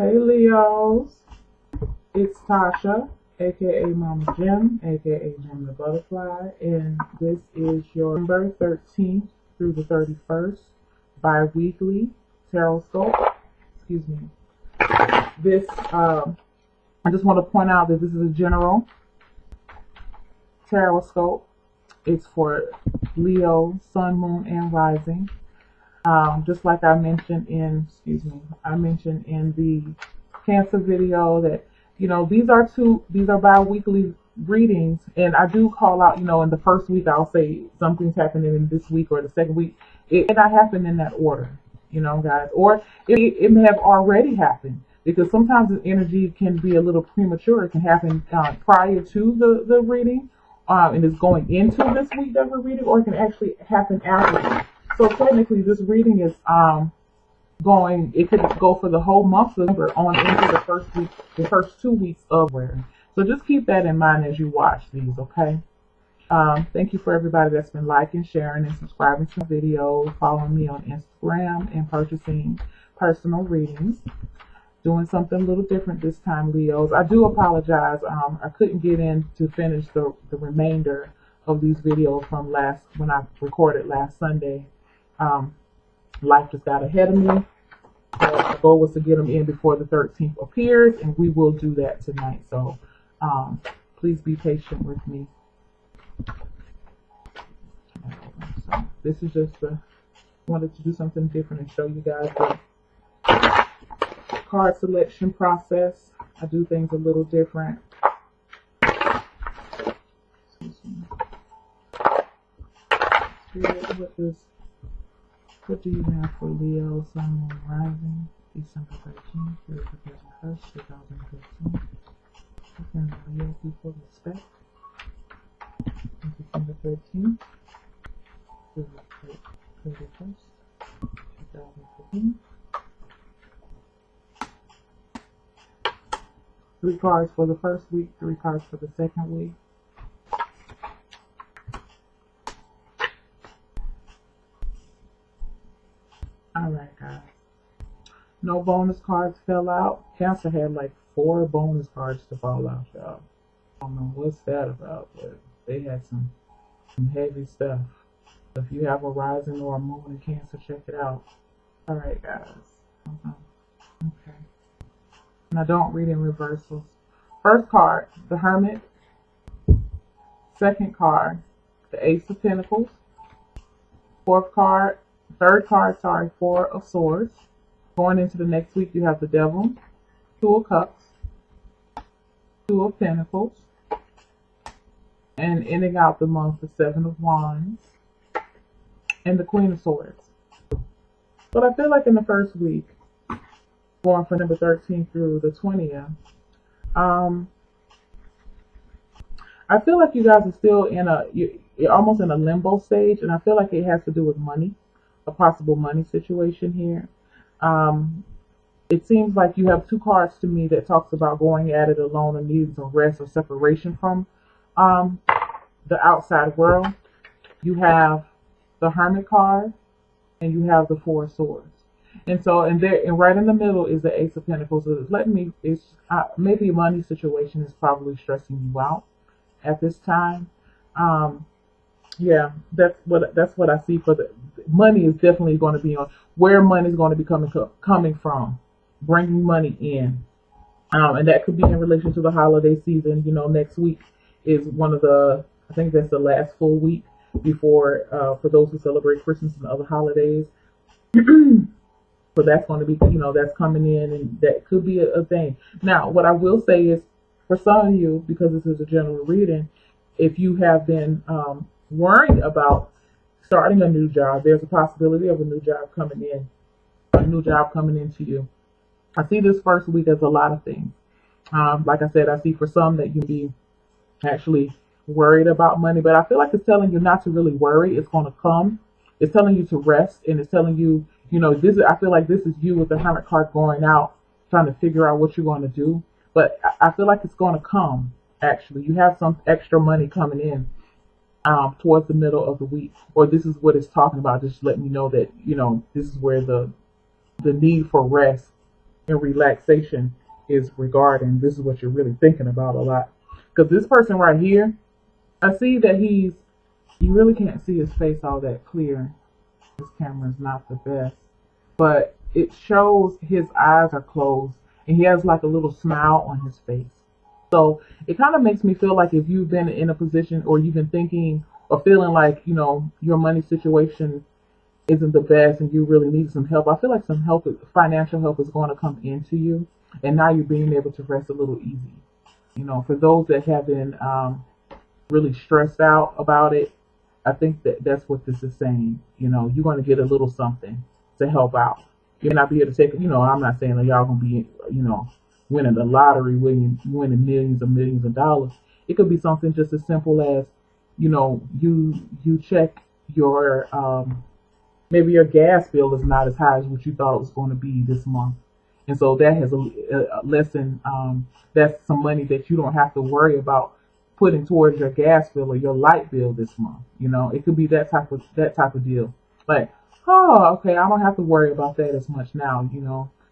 Hey Leos, it's Tasha, aka Mama Jim, aka Jim the Butterfly, and this is your November 13th through the 31st bi-weekly tarot scope. Excuse me. This, I just want to point out that this is a general tarot scope. It's for Leo, Sun, Moon, and Rising. Just like I mentioned in, the Cancer video that, these are bi-weekly readings, and I do call out, in the first week I'll say something's happening in this week, or the second week it may not happen in that order, guys, or it may have already happened, because sometimes the energy can be a little premature. It can happen prior to the reading, and it's going into this week that we're reading, or it can actually happen after. So technically, this reading is it could go for the whole month of November on into the first 2 weeks of February. So just keep that in mind as you watch these, okay? Thank you for everybody that's been liking, sharing, and subscribing to my videos, following me on Instagram, and purchasing personal readings. Doing something a little different this time, Leos. I do apologize. I couldn't get in to finish the remainder of these videos from when I recorded last Sunday. Life just got ahead of me. So my goal was to get them in before the 13th appears, and we will do that tonight. So please be patient with me. So this is just wanted to do something different and show you guys the card selection process. I do things a little different. What do you have for Leo, Sun, Moon, Rising, December 13th through the 31st, 2015? What can the Leo people expect on December 13th through the 31st, 2015? 3 cards for the first week, 3 cards for the second week. Alright, guys. No bonus cards fell out. Cancer had like 4 bonus cards to fall out, y'all. I don't know what's that about, but they had some heavy stuff. If you have a rising or a moon in Cancer, check it out. Alright, guys. Okay. Now don't read in reversals. First card, the Hermit. Second card, the Ace of Pentacles. Third card, 4 of Swords. Going into the next week, you have the Devil, 2 of Cups, 2 of Pentacles, and ending out the month, the 7 of Wands, and the Queen of Swords. But I feel like in the first week, going from November 13th through the 20th, I feel like you guys are still you're almost in a limbo stage, and I feel like it has to do with money, a possible money situation here. It seems like you have 2 cards to me that talks about going at it alone and needing some rest or separation from the outside world. You have the Hermit card, and you have the 4 of Swords. And so, and right in the middle is the Ace of Pentacles. So maybe a money situation is probably stressing you out at this time. Yeah, that's what I see for the money is definitely going to be on where money is going to be coming from, bringing money in, and that could be in relation to the holiday season. Next week is I think that's the last full week before for those who celebrate Christmas and other holidays. So that's going to be, that's coming in, and that could be a thing. Now, what I will say is, for some of you, because this is a general reading, if you have been worried about starting a new job, there's a possibility of a new job coming into you. I see this first week as a lot of things. Like I said, I see for some that you be actually worried about money, but I feel like it's telling you not to really worry. It's going to come. It's telling you to rest, and it's telling you, I feel like this is you with the Hermit card going out, trying to figure out what you're going to do. But I feel like it's going to come, actually. You have some extra money coming in towards the middle of the week. Or this is what it's talking about. Just letting you know that, this is where the need for rest and relaxation is regarding. This is what you're really thinking about a lot. Because this person right here, I see that you really can't see his face all that clear. This camera is not the best, but it shows his eyes are closed and he has like a little smile on his face. So it kind of makes me feel like if you've been in a position or you've been thinking or feeling like, your money situation isn't the best and you really need some help, I feel like some help, financial help is going to come into you. And now you're being able to rest a little easy. For those that have been really stressed out about it, I think that's what this is saying. You're going to get a little something to help out. You may not be able to take, I'm not saying that y'all going to be, winning the lottery, winning millions of dollars. It could be something just as simple as, you check your, maybe your gas bill is not as high as what you thought it was going to be this month. And so that has a lesson, that's some money that you don't have to worry about putting towards your gas bill or your light bill this month. It could be that type of deal. Like, oh, okay, I don't have to worry about that as much now.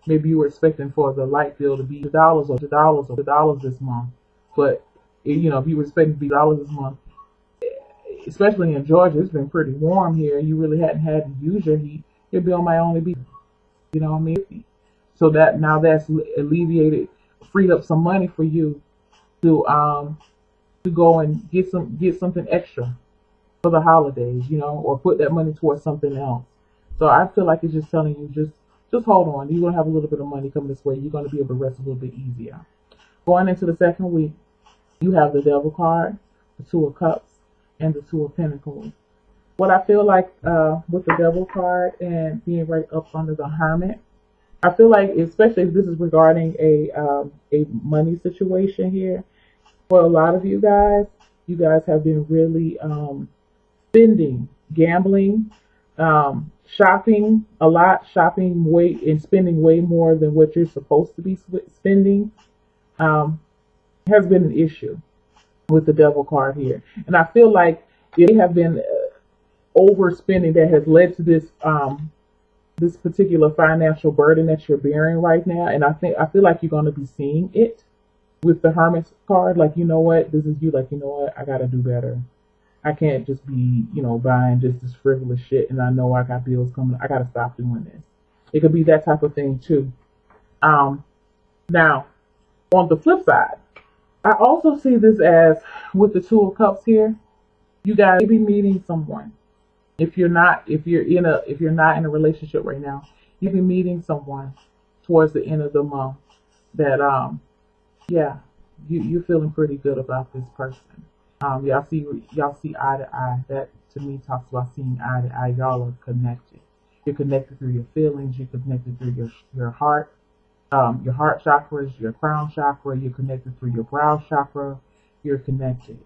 Maybe you were expecting for the light bill to be $2 this month, but if you were expecting to be $dollars this month, especially in Georgia, it's been pretty warm here. You really hadn't had to use your heat. Your bill might only be, what I mean. So that's alleviated, freed up some money for you to go and get something extra for the holidays, or put that money towards something else. So I feel like it's just telling you, just hold on. You're gonna have a little bit of money coming this way. You're gonna be able to rest a little bit easier. Going into the second week, you have the Devil card, the Two of Cups, and the Two of Pentacles. What I feel like with the Devil card and being right up under the Hermit, I feel like, especially if this is regarding a money situation here, for a lot of you guys have been really spending, gambling, shopping a lot, shopping way and spending way more than what you're supposed to be spending, has been an issue with the Devil card here. And I feel like they have been overspending that has led to this particular financial burden that you're bearing right now. And I feel like you're going to be seeing it with the Hermit card. Like, this is you. Like, I got to do better. I can't just be, buying just this frivolous shit. And I know I got bills coming. I got to stop doing this. It could be that type of thing too. Now, on the flip side, I also see this as with the Two of Cups here. You guys may be meeting someone. If you're not in a relationship right now, you'll be meeting someone towards the end of the month that you're feeling pretty good about this person. Y'all see eye to eye. That to me talks about seeing eye to eye. Y'all are connected. You're connected through your feelings. You're connected through your heart chakras, your crown chakra. You're connected through your brow chakra. You're connected.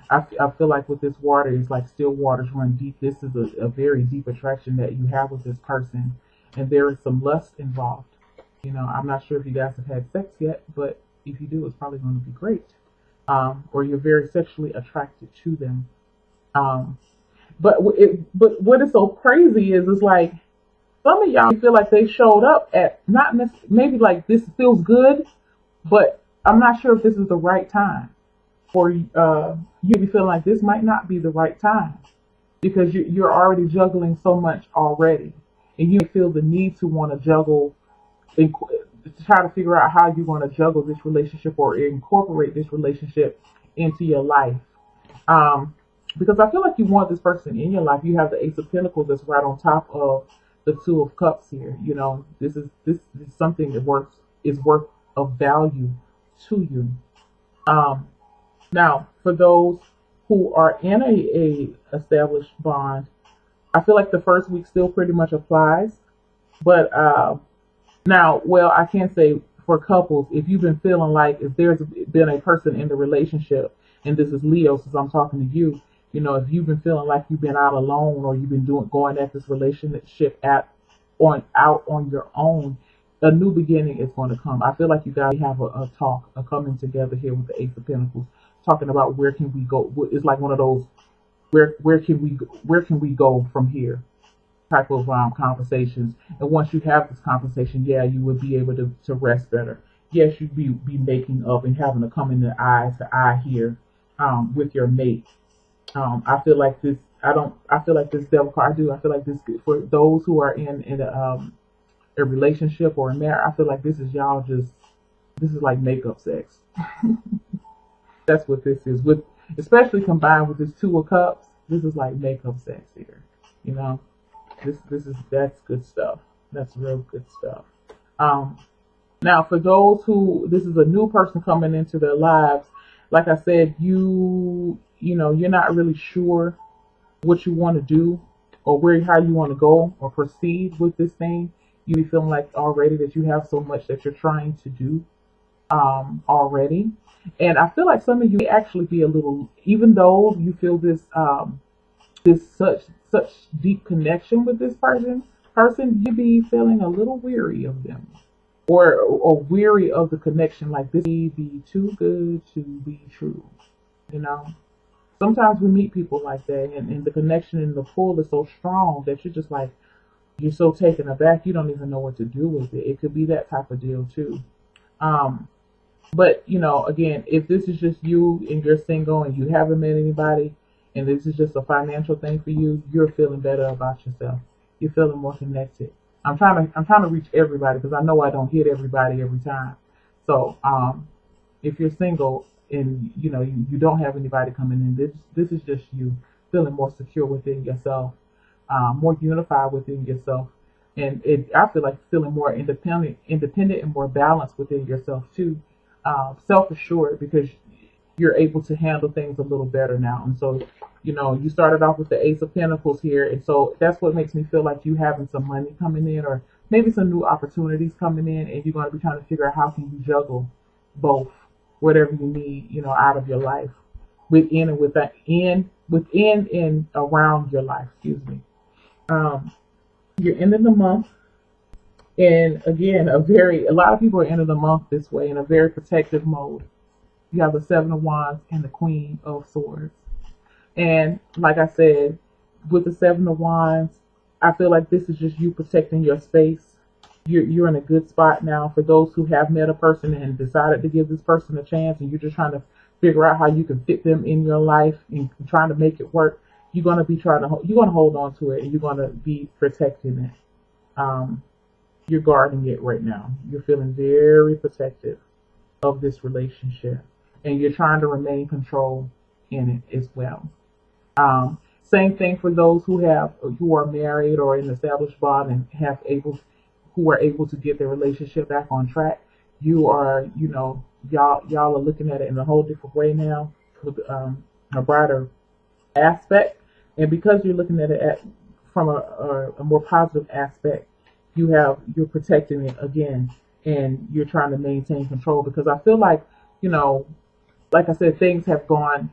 I feel like with this water, it's like still waters run deep. This is a very deep attraction that you have with this person, and there is some lust involved. I'm not sure if you guys have had sex yet, but if you do, it's probably going to be great. Or you're very sexually attracted to them. But what is so crazy is it's like some of y'all feel like they showed up at not maybe like this feels good, but I'm not sure if this is the right time. Or you be feeling like this might not be the right time because you're already juggling so much already, and you feel the need to want to juggle and to try to figure out how you're going to juggle this relationship or incorporate this relationship into your life. Because I feel like you want this person in your life. You have the Ace of Pentacles that's right on top of the Two of Cups here. This is something that is worth of value to you. Now, for those who are in a established bond, I feel like the first week still pretty much applies. But now, well, I can say for couples, if you've been feeling like if there's been a person in the relationship, and this is Leo, since I'm talking to you, if you've been feeling like you've been out alone or you've been going at this relationship out on your own, a new beginning is going to come. I feel like you guys have a talk, a coming together here with the Ace of Pentacles, talking about where can we go. It's like one of those, where can we go from here? type of conversations. And once you have this conversation, yeah, you would be able to rest better. Yes, you'd be making up and having to come into eye to eye here with your mate. I feel like this. I don't. I feel like this devil card. I do. I feel like this for those who are in a relationship or a marriage. I feel like this is y'all just. This is like makeup sex. That's what this is. With especially combined with this two of cups. This is like makeup sex here. You know. This is that's good stuff. That's real good stuff. Um, Now for those who this is a new person coming into their lives, like I said, you know you're not really sure what you want to do or where how you want to go or proceed with this thing. You be feeling like already that you have so much that you're trying to do already, and I feel like some of you may actually be a little, even though you feel this such deep connection with this person, you be feeling a little weary of them or weary of the connection, like this may be too good to be true, you know. Sometimes we meet people like that, and the connection and the pull is so strong that you're just like you're so taken aback you don't even know what to do with it. It could be that type of deal too. um but you know, again, if this is just you and you're single and you haven't met anybody, and this is just a financial thing for you, you're feeling better about yourself. You're feeling more connected. I'm trying to reach everybody because I know I don't hit everybody every time. So if you're single and you know you don't have anybody coming in, this is just you feeling more secure within yourself, more unified within yourself, and I feel like feeling more independent and more balanced within yourself too, self assured because you're able to handle things a little better now. And so, you know, you started off with the Ace of Pentacles here, and so that's what makes me feel like you having some money coming in, or maybe some new opportunities coming in, and you're going to be trying to figure out how can you juggle both, whatever you need, you know, out of your life, within and around your life. Excuse me. Um, you're ending the month, and again, a lot of people are ending the month this way in a very protective mode. You have the Seven of Wands and the Queen of Swords. And like I said, with the Seven of Wands, I feel like this is just you protecting your space. You're in a good spot now. For those who have met a person and decided to give this person a chance, and you're just trying to figure out how you can fit them in your life and trying to make it work, you're gonna hold on to it, and you're gonna be protecting it. Um, you're guarding it right now. You're feeling very protective of this relationship, and you're trying to remain control in it as well. Same thing for those who are married or in an established bond and who are able to get their relationship back on track. You are, you know, y'all are looking at it in a whole different way now with a brighter aspect, and because you're looking at it from a more positive aspect, you're protecting it again, and you're trying to maintain control because I feel like, you know, like I said, things have gone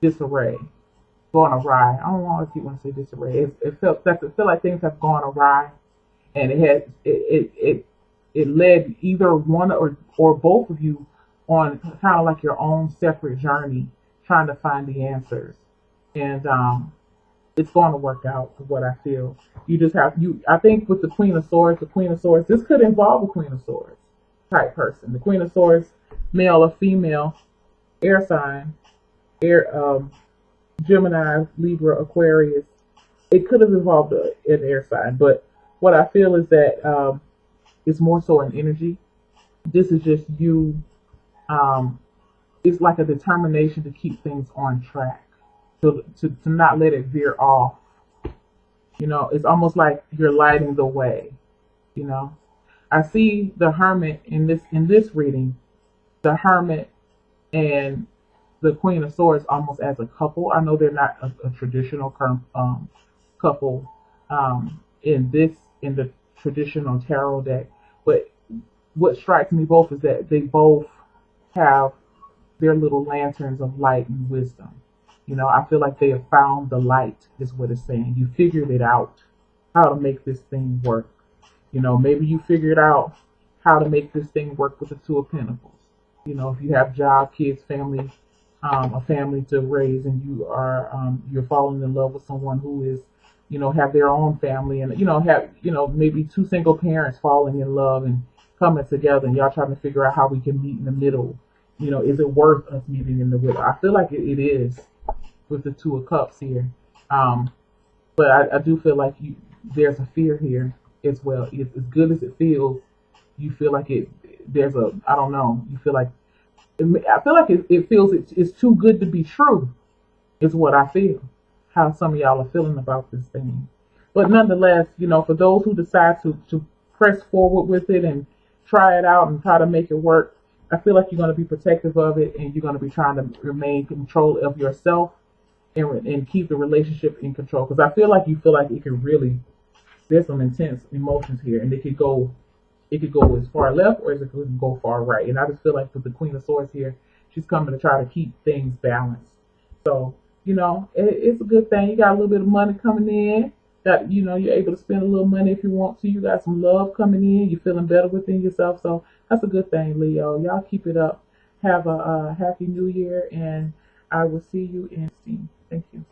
disarray, gone awry. I don't want to keep wanting to say disarray. It felt like things have gone awry, and it led either one or both of you on kind of like your own separate journey, trying to find the answers, and it's going to work out for what I feel. You just have you. I think with the Queen of Swords, this could involve a Queen of Swords type person. The Queen of Swords, male or female, air sign, air Gemini, Libra, Aquarius. It could have involved an air sign, but what I feel is that it's more so an energy. This is just you. Um, it's like a determination to keep things on track, to not let it veer off. You know, it's almost like you're lighting the way. You know, I see the Hermit in this reading, the Hermit and the Queen of Swords almost as a couple. I know they're not a traditional couple in the traditional tarot deck, but what strikes me both is that they both have their little lanterns of light and wisdom. You know, I feel like they have found the light, is what it's saying. You figured it out how to make this thing work. You know, maybe you figured out how to make this thing work with the Two of Pentacles. You know, if you have job, kids, family, a family to raise, and you're falling in love with someone who is, have their own family, and have maybe two single parents falling in love and coming together, and y'all trying to figure out how we can meet in the middle. Is it worth us meeting in the middle? I feel like it is with the Two of Cups here. Um, but I do feel like there's a fear here as well. It's as good as it feels. You feel like there's I don't know. You feel like I feel like it feels it's too good to be true. Is what I feel. How some of y'all are feeling about this thing. But nonetheless, for those who decide to press forward with it and try it out and try to make it work, I feel like you're going to be protective of it, and you're going to be trying to remain in control of yourself, and keep the relationship in control. Because I feel like you feel like it can really, there's some intense emotions here, and it could go as far left or it could go far right. And I just feel like with the Queen of Swords here, she's coming to try to keep things balanced. So, it's a good thing. You got a little bit of money coming in. That you're able to spend a little money if you want to. You got some love coming in. You're feeling better within yourself. So that's a good thing, Leo. Y'all keep it up. Have a happy new year, and I will see you in Steam. Thank you.